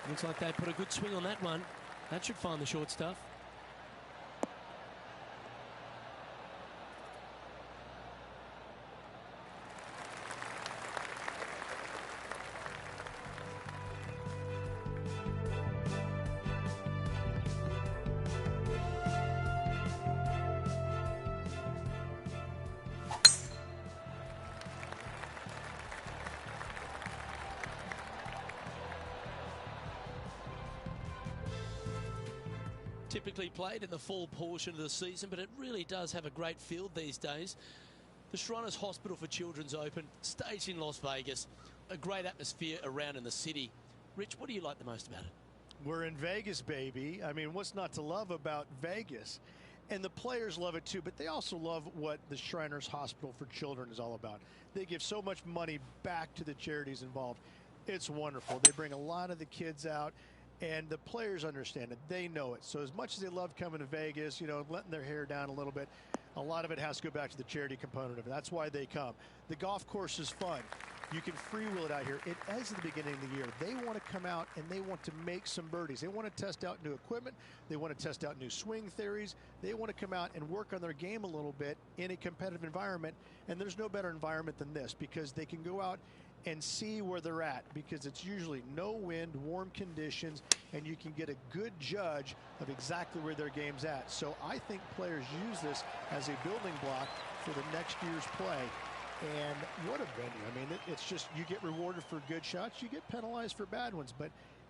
Looks like they put a good swing on that one. That should find the short stuff. Typically played in the fall portion of the season, but it really does have a great field these days. The Shriners Hospital for Children's Open, staged in Las Vegas, a great atmosphere around in the city. Rich, what do you like the most about it? We're in Vegas, baby. I mean, what's not to love about Vegas? And the players love it too, but they also love what the Shriners Hospital for Children is all about. They give so much money back to the charities involved. It's wonderful. They bring a lot of the kids out. And the players understand it. They know it. So as much as they love coming to Vegas, you know, letting their hair down a little bit, a lot of it has to go back to the charity component of it. That's why they come. The golf course is fun. You can freewheel it out here. It is at the beginning of the year. They want to come out and they want to make some birdies. They want to test out new equipment. They want to test out new swing theories. They want to come out and work on their game a little bit in a competitive environment. And there's no better environment than this because they can go out and see where they're at, because it's usually no wind, warm conditions, and you can get a good judge of exactly where their game's at. So I think players use this as a building block for the next year's play. And what a venue. I mean, it's just, you get rewarded for good shots, you get penalized for bad ones, but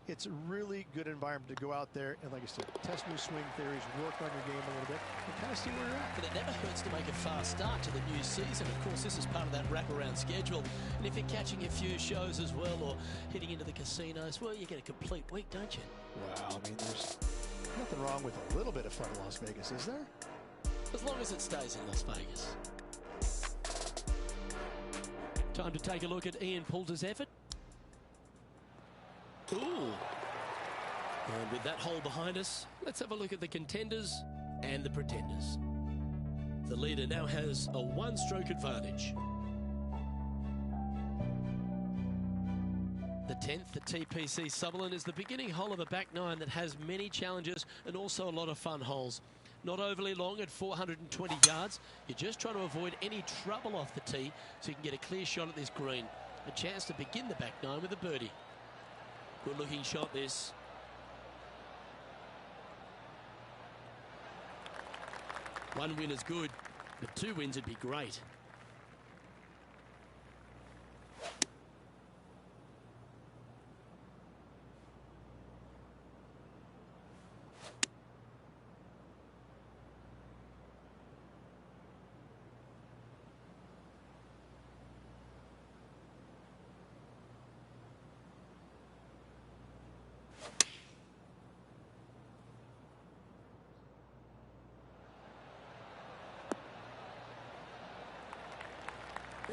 it's a really good environment to go out there and, like I said, test new swing theories, work on your game a little bit, and kind of see where you're at. But it never hurts to make a fast start to the new season. Of course, this is part of that wraparound schedule. And if you're catching a few shows as well or hitting into the casinos, well, you get a complete week, don't you? Well, I mean, there's nothing wrong with a little bit of fun in Las Vegas, is there? As long as it stays in Las Vegas. Time to take a look at Ian Poulter's effort. Ooh. And with that hole behind us, let's have a look at the contenders and the pretenders. The leader now has a one-stroke advantage. The 10th, the TPC Sutherland, is the beginning hole of a back nine that has many challenges and also a lot of fun holes. Not overly long at 420 yards. You're just trying to avoid any trouble off the tee so you can get a clear shot at this green. A chance to begin the back nine with a birdie. Good looking shot this. One win is good, but 2 wins would be great.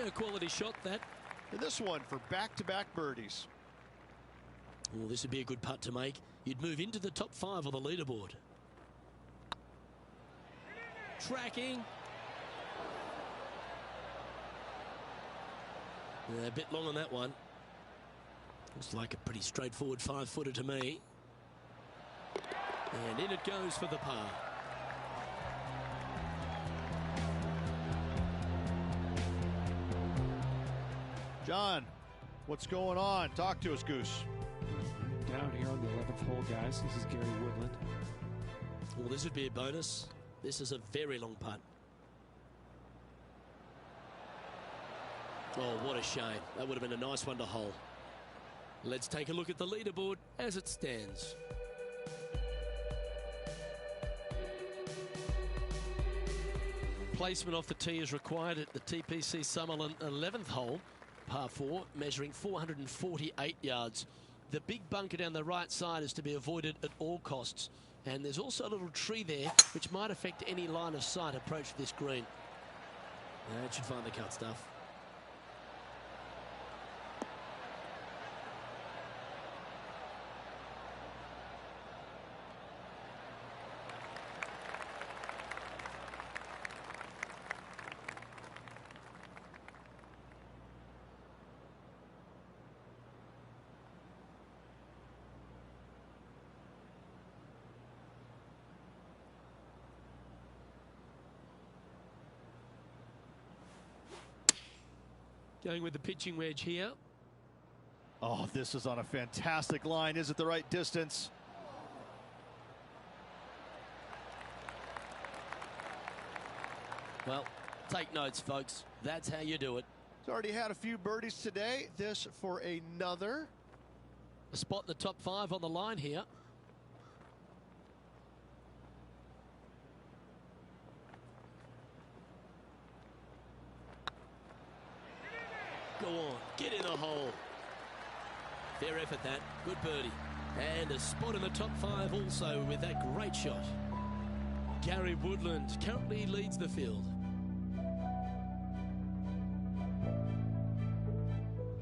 A quality shot, that. And this one for back-to-back birdies. Well, this would be a good putt to make. You'd move into the top 5 on the leaderboard. Tracking. Yeah, a bit long on that one. Looks like a pretty straightforward 5-footer to me. And in it goes for the par. John, what's going on? Talk to us, Goose. Down here on the 11th hole, guys. This is Gary Woodland. Well, this would be a bonus. This is a very long putt. Oh, what a shame. That would have been a nice one to hole. Let's take a look at the leaderboard as it stands. Placement off the tee is required at the TPC Sutherland 11th hole. Par 4, measuring 448 yards. The big bunker down the right side is to be avoided at all costs. And there's also a little tree there which might affect any line of sight approach to this green. That should find the cut stuff. Going with the pitching wedge here. Oh, this is on a fantastic line. Is it the right distance? Well, take notes, folks. That's how you do it. He's already had a few birdies today. This for another. A spot in the top 5 on the line here. Go on, get in the hole. Fair effort that, good birdie. And a spot in the top 5 also with that great shot. Gary Woodland currently leads the field.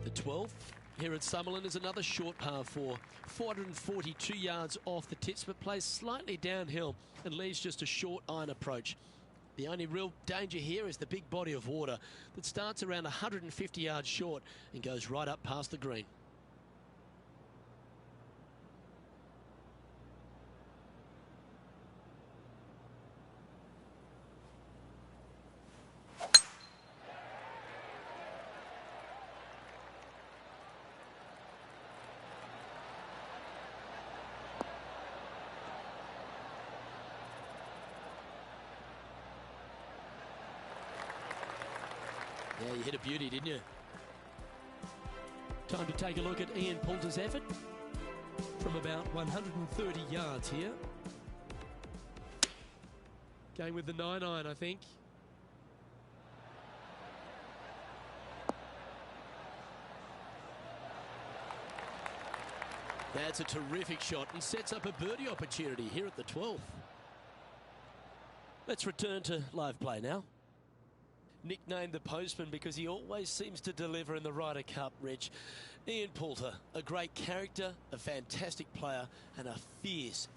The 12th here at Summerlin is another short par 4. 442 yards off the tips, but plays slightly downhill and leaves just a short iron approach. The only real danger here is the big body of water that starts around 150 yards short and goes right up past the green. Yeah, you hit a beauty, didn't you? Time to take a look at Ian Poulter's effort from about 130 yards here. Going with the 9-iron, I think. That's a terrific shot and sets up a birdie opportunity here at the 12th. Let's return to live play now. Nicknamed the Postman because he always seems to deliver in the Ryder Cup, Rich. Ian Poulter, a great character, a fantastic player, and a fierce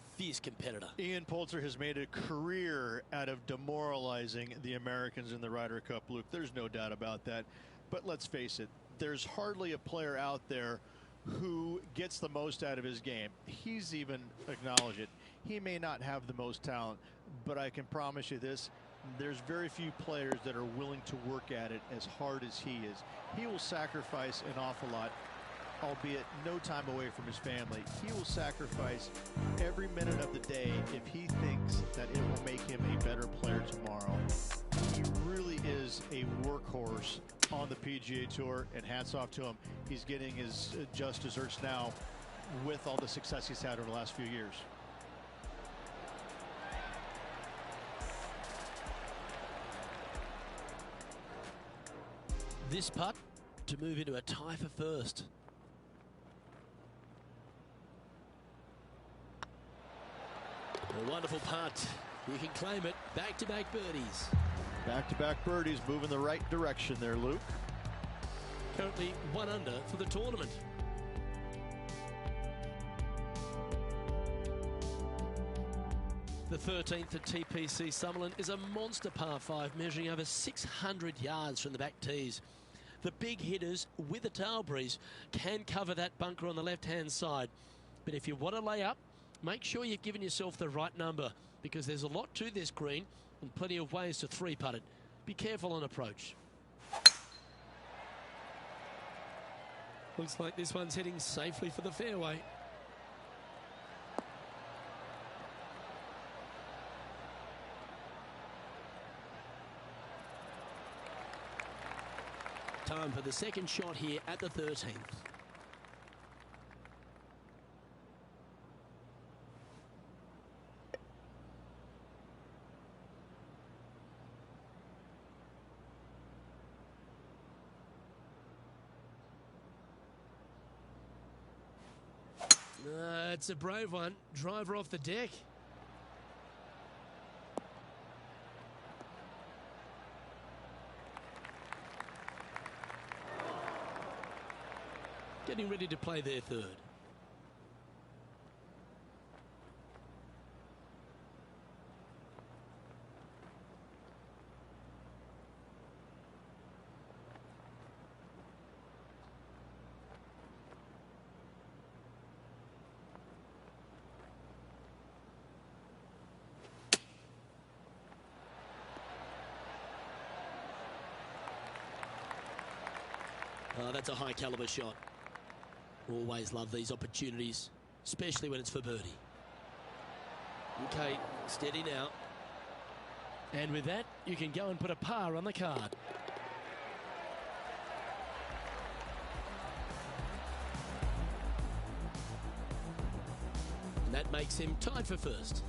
competitor. Ian Poulter has made a career out of demoralizing the Americans in the Ryder Cup, Luke. There's no doubt about that. But let's face it, there's hardly a player out there who gets the most out of his game. He's even acknowledged it. He may not have the most talent, but I can promise you this. There's very few players that are willing to work at it as hard as he is. He will sacrifice an awful lot, albeit no time away from his family. He will sacrifice every minute of the day if he thinks that it will make him a better player tomorrow. He really is a workhorse on the PGA Tour, and hats off to him. He's getting his just desserts now with all the success he's had over the last few years. This putt to move into a tie for first. A wonderful putt. You can claim it. Back-to-back birdies. Back-to-back birdies, moving the right direction there, Luke. Currently 1 under for the tournament. The 13th at TPC Summerlin is a monster par 5 measuring over 600 yards from the back tees. The big hitters with a tail breeze can cover that bunker on the left-hand side. But if you want to lay up, make sure you've given yourself the right number, because there's a lot to this green and plenty of ways to 3-putt it. Be careful on approach. Looks like this one's heading safely for the fairway. Time for the second shot here at the 13th. It's a brave one. Driver off the deck. Getting ready to play their third. That's a high caliber shot. Always love these opportunities, especially when it's for birdie. Okay, steady now. And with that, you can go and put a par on the card. And that makes him tied for first.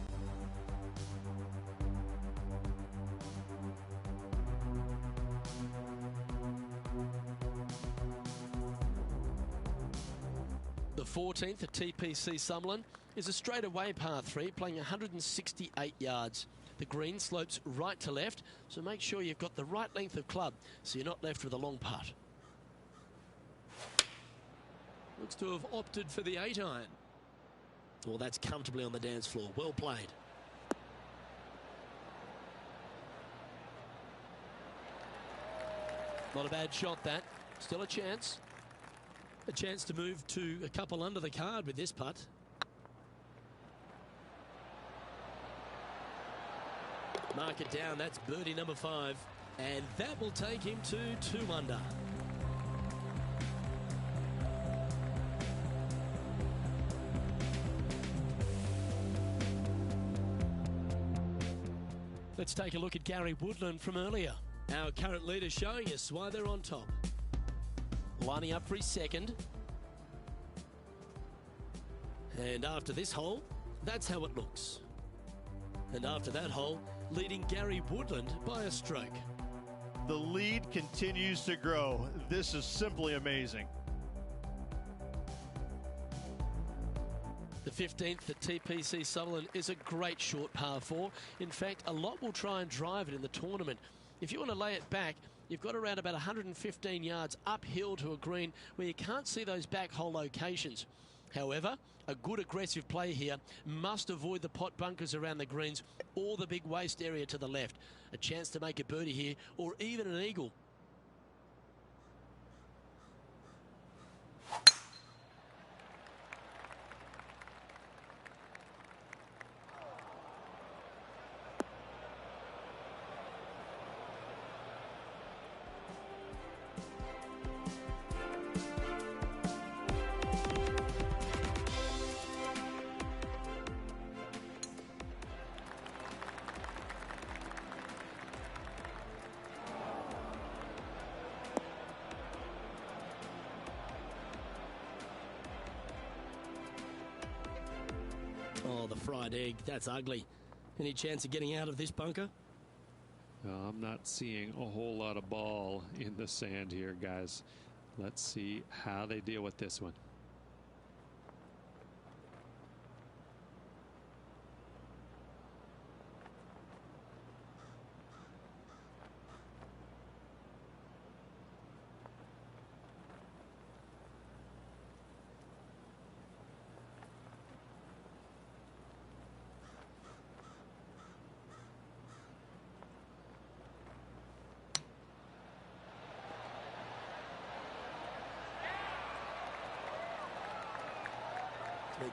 The 14th at TPC Summerlin is a straightaway par 3 playing 168 yards. The green slopes right to left, so make sure you've got the right length of club so you're not left with a long putt. Looks to have opted for the 8-iron. Well, that's comfortably on the dance floor. Well played. Not a bad shot, that. Still a chance. A chance to move to a couple under the card with this putt. Mark it down. That's birdie number 5. And that will take him to 2 under. Let's take a look at Gary Woodland from earlier. Our current leader showing us why they're on top. Lining up for his second. And after this hole, that's how it looks. And after that hole, leading Gary Woodland by a stroke. The lead continues to grow. This is simply amazing. The 15th at TPC Sutherland is a great short par 4. In fact, a lot will try and drive it in the tournament. If you want to lay it back, you've got around about 115 yards uphill to a green where you can't see those back hole locations. However, a good aggressive play here must avoid the pot bunkers around the greens or the big waste area to the left. A chance to make a birdie here or even an eagle. Oh, the fried egg. That's ugly. Any chance of getting out of this bunker? I'm not seeing a whole lot of ball in the sand here, guys. Let's see how they deal with this one.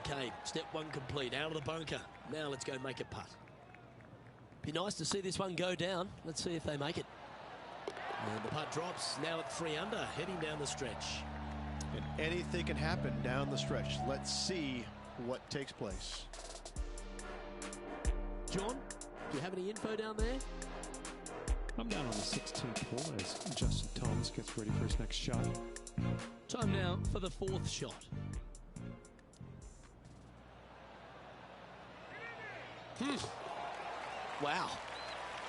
Okay, step 1 complete, out of the bunker. Now let's go make a putt. Be nice to see this one go down. Let's see if they make it. And the putt drops, now at 3 under, heading down the stretch. And anything can happen down the stretch. Let's see what takes place. John, do you have any info down there? I'm down on the 16th hole as Justin Thomas gets ready for his next shot. Time now for the 4th shot. Wow,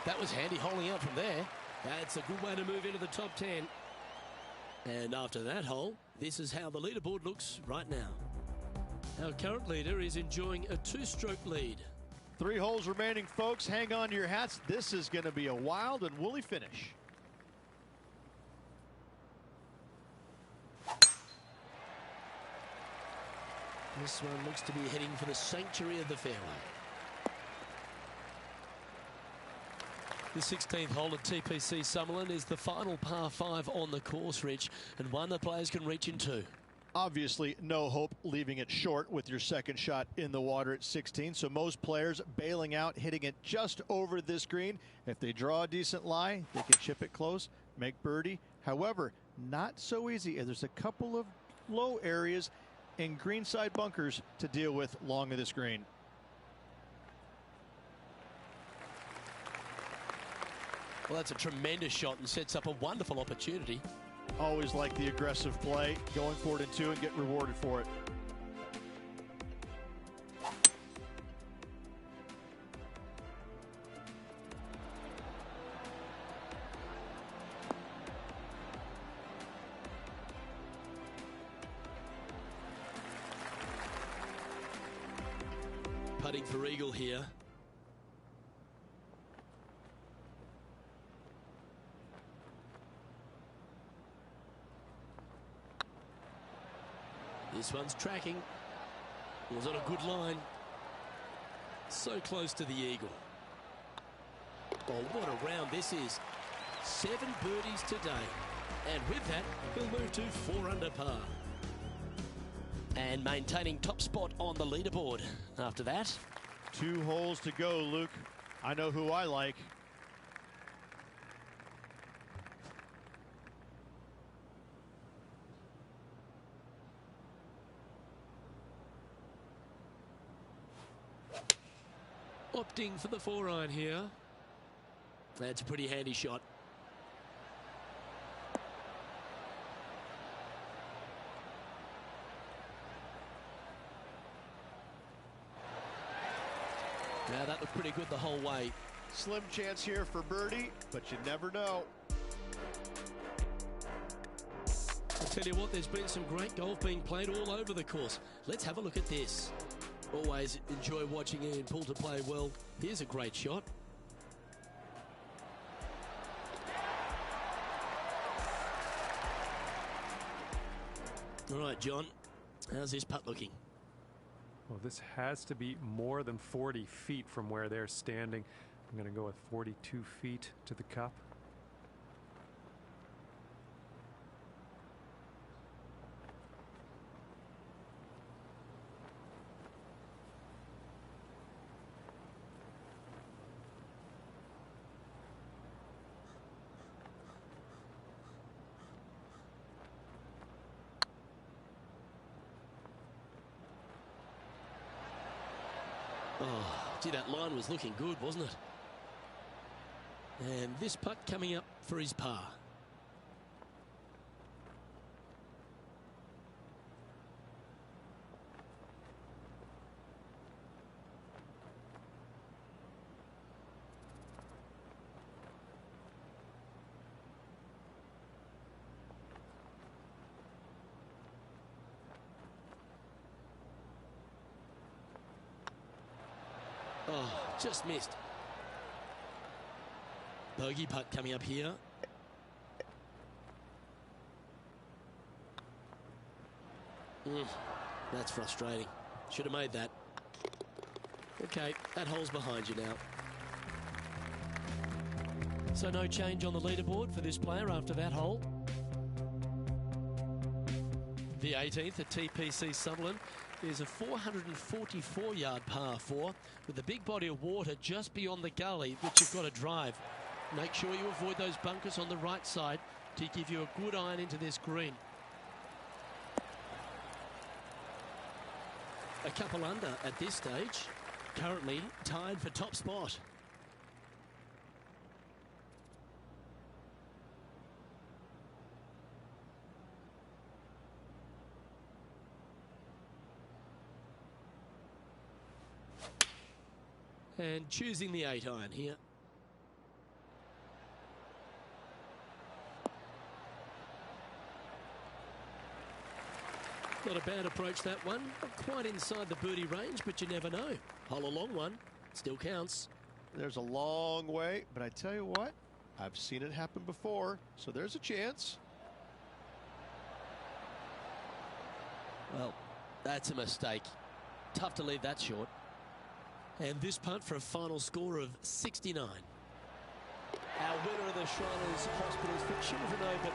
that was handy holing out from there. That's a good way to move into the top 10. And after that hole, this is how the leaderboard looks right now. Our current leader is enjoying a 2-stroke lead. 3 holes remaining, folks. Hang on to your hats. This is going to be a wild and woolly finish. This one looks to be heading for the sanctuary of the fairway. The 16th hole at TPC Summerlin is the final par 5 on the course, Rich, and one the players can reach into. Obviously, no hope leaving it short with your second shot in the water at 16. So most players bailing out, hitting it just over this green. If they draw a decent lie, they can chip it close, make birdie. However, not so easy. There's a couple of low areas and greenside bunkers to deal with along of this green. Well, that's a tremendous shot and sets up a wonderful opportunity. Always like the aggressive play, going for it in two and get rewarded for it. Putting for eagle here. This one's tracking. It was on a good line. So close to the eagle. Oh, what a round this is. 7 birdies today. And with that, he'll move to 4 under par. And maintaining top spot on the leaderboard. After that, 2 holes to go, Luke. I know who I like. opting for the 4-iron here. That's a pretty handy shot. Now that looked pretty good the whole way. Slim chance here for birdie, but you never know. I'll tell you what, there's been some great golf being played all over the course. Let's have a look at this. Always enjoy watching Ian Poulter play well. Here's a great shot. All right, John, how's this putt looking? Well, this has to be more than 40 feet from where they're standing. I'm going to go with 42 feet to the cup. Oh, gee, that line was looking good, wasn't it? And this putt coming up for his par. Oh, just missed. Bogey putt coming up here. That's frustrating. Should have made that. Okay, that hole's behind you now. So no change on the leaderboard for this player after that hole. The 18th at TPC Sutherland is a 444-yard par 4 with a big body of water just beyond the gully, which you've got to drive. Make sure you avoid those bunkers on the right side to give you a good iron into this green. A couple under at this stage, currently tied for top spot. And choosing the 8-iron here. Not a bad approach, that one. Not quite inside the birdie range, but you never know. Hole a long one. Still counts. There's a long way, but I tell you what, I've seen it happen before, so there's a chance. Well, that's a mistake. Tough to leave that short. And this putt for a final score of 69. Our winner of the Shriners Hospitals for Children Open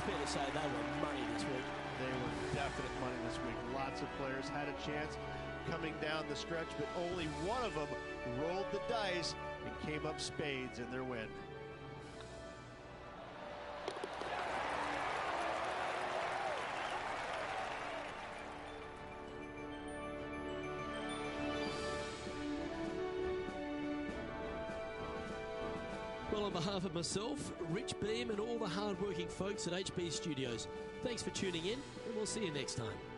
it's fair to say they were money this week. They were definite money this week. Lots of players had a chance coming down the stretch, but only one of them rolled the dice and came up spades in their win. Well, on behalf of myself, Rich Beam, and all the hard-working folks at HB Studios, thanks for tuning in, and we'll see you next time.